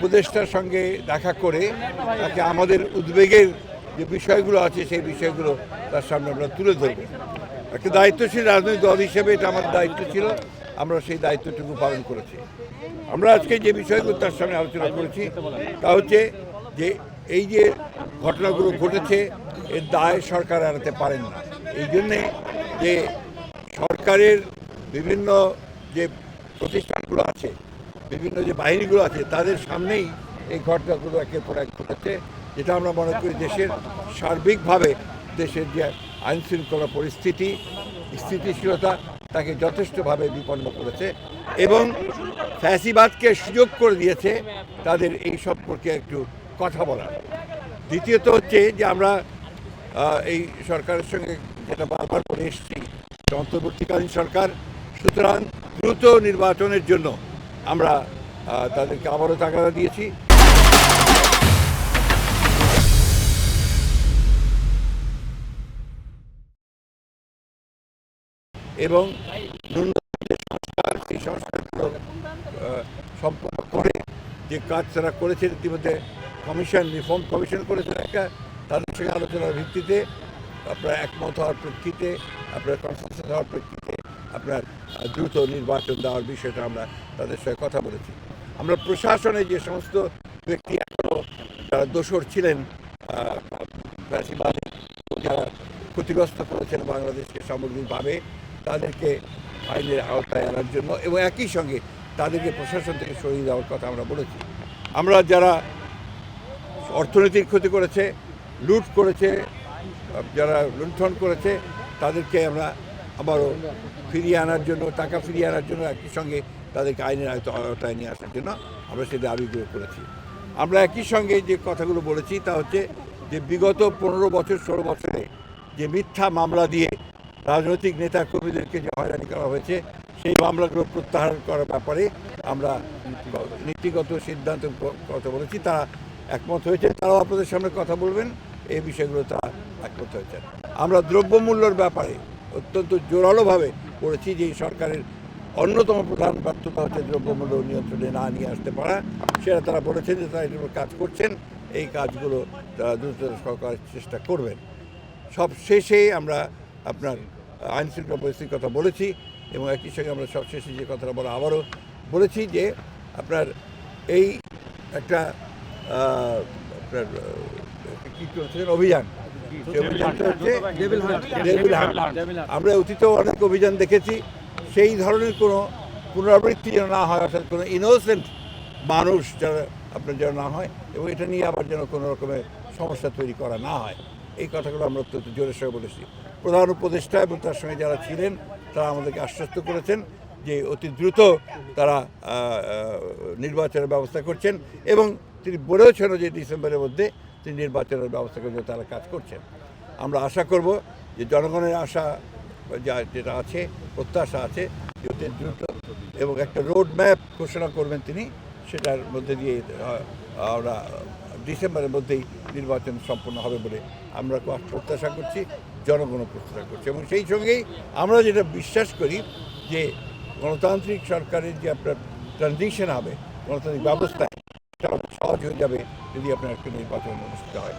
উপদেষ্টার সঙ্গে দেখা করে তাকে আমাদের উদ্বেগের যে বিষয়গুলো আছে সেই বিষয়গুলো তার সামনে আমরা তুলে ধরব। একটা দায়িত্বশীল রাজনৈতিক দল হিসেবে এটা আমার দায়িত্ব ছিল, আমরা সেই দায়িত্বটুকু পালন করেছি। আমরা আজকে যে বিষয়গুলো তার সামনে আলোচনা করেছি তা হচ্ছে যে এই যে ঘটনাগুলো ঘটেছে এর দায় সরকার এড়াতে পারেন না। এই জন্যে যে সরকারের বিভিন্ন যে প্রতিষ্ঠানগুলো আছে, বিভিন্ন যে বাহিনীগুলো আছে, তাদের সামনেই এই ঘটনাগুলো একের পর এক ঘটেছে, যেটা আমরা মনে করি দেশের সার্বিকভাবে দেশের যে আইনশৃঙ্খলা পরিস্থিতি, স্থিতিশীলতা তাকে যথেষ্টভাবে বিপন্ন করেছে এবং ফ্যাসিবাদকে সুযোগ করে দিয়েছে তাদের এই সম্পর্কে একটু কথা বলার। দ্বিতীয়ত হচ্ছে যে আমরা এই সরকারের সঙ্গে যেটা বারবার করে এসেছি, অন্তর্বর্তীকালীন সরকার, সুতরাং দ্রুত নির্বাচনের জন্য আমরা তাদেরকে আবারও তাগাদা দিয়েছি। এবং ন্যূনতম যে সংস্কার, সেই সংস্কারগুলো সম্পন্ন করে যে কাজ তারা করেছে, ইতিমধ্যে কমিশন, রিফর্ম কমিশন করেছেন একটা, তাদের সঙ্গে আলোচনার ভিত্তিতে আপনার একমত হওয়ার প্রেক্ষিতে, আপনার কনসেনসাস হওয়ার প্রেক্ষিতে আপনার দ্রুত নির্বাচন দেওয়ার বিষয়টা আমরা তাদের সঙ্গে কথা বলেছি। আমরা প্রশাসনে যে সমস্ত ব্যক্তি এখনও যারা দোষর ছিলেন, যারা ক্ষতিগ্রস্ত করেছেন বাংলাদেশকে সামগ্রিকভাবে, তাদেরকে আইনের আওতায় আনার জন্য এবং একই সঙ্গে তাদেরকে প্রশাসন থেকে সরিয়ে দেওয়ার কথা আমরা বলেছি। আমরা যারা অর্থনৈতিক ক্ষতি করেছে, লুট করেছে, যারা লুণ্ঠন করেছে, তাদেরকে আমরা আবারও ফিরিয়ে আনার জন্য, টাকা ফিরিয়ে আনার জন্য একই সঙ্গে তাদেরকে আইনের আওতায় নিয়ে আসার জন্য আমরা সেই দাবিগুলো করেছি। আমরা একই সঙ্গে যে কথাগুলো বলেছি তা হচ্ছে যে বিগত 15 বছর 16 বছরে যে মিথ্যা মামলা দিয়ে রাজনৈতিক নেতা কর্মীদেরকে যে হয়রানি করা হয়েছে, সেই মামলাগুলো প্রত্যাহার করার ব্যাপারে আমরা নীতিগত সিদ্ধান্ত কথা বলেছি। তারা একমত হয়েছে, তারাও আপনাদের সামনে কথা বলবেন, এই বিষয়গুলো তারা একমত হয়েছে। আমরা দ্রব্যমূল্যর ব্যাপারে অত্যন্ত জোরালোভাবে বলেছি যে এই সরকারের অন্যতম প্রধান ব্যর্থতা হচ্ছে দ্রব্যমূল্য নিয়ন্ত্রণে না নিয়ে আসতে পারা। সেটা তারা বলেছেন যে তারা এটার উপর কাজ করছেন, এই কাজগুলো তারা দ্রুততর করার চেষ্টা করবেন। সব শেষে আমরা আপনার আইনশৃঙ্খলা পরিস্থিতির কথা বলেছি এবং একই সঙ্গে আমরা সব শেষে যে কথাটা বলা আবারও বলেছি যে আপনার এই একটা আপনার কী চলছিলেন অভিযান, অভিযানটা হচ্ছে ডেভিল হান্ট। আমরা অতীতেও অনেক অভিযান দেখেছি, সেই ধরনের কোনো পুনরাবৃত্তি যেন না হয়, অর্থাৎ কোনো ইনোসেন্ট মানুষ যারা আপনার যেন না হয় এবং এটা নিয়ে আবার যেন কোনো রকমের সমস্যা তৈরি করা না হয়, এই কথাগুলো আমরা অত্যন্ত জোরের সঙ্গে বলেছি। প্রধান উপদেষ্টা এবং তার সঙ্গে যারা ছিলেন তারা আমাদেরকে আশ্বস্ত করেছেন যে অতি দ্রুত তারা নির্বাচনের ব্যবস্থা করছেন এবং তিনি বলেওছেন যে ডিসেম্বরের মধ্যে তিনি নির্বাচনের ব্যবস্থা করে তারা কাজ করছেন। আমরা আশা করব যে জনগণের আশা যেটা আছে, প্রত্যাশা আছে যে অতি দ্রুত এবং একটা রোড ম্যাপ ঘোষণা করবেন তিনি, সেটার মধ্যে দিয়ে আমরা ডিসেম্বরের মধ্যেই নির্বাচন সম্পন্ন হবে বলে আমরা প্রত্যাশা করছি, জনগণও প্রত্যাশা করছে। এবং সেই সঙ্গেই আমরা যেটা বিশ্বাস করি যে গণতান্ত্রিক সরকারের যে আপনার ট্রানজিশন হবে, গণতান্ত্রিক ব্যবস্থায় সহজ হয়ে যাবে যদি আপনার একটা নির্বাচন অনুষ্ঠিত হয়।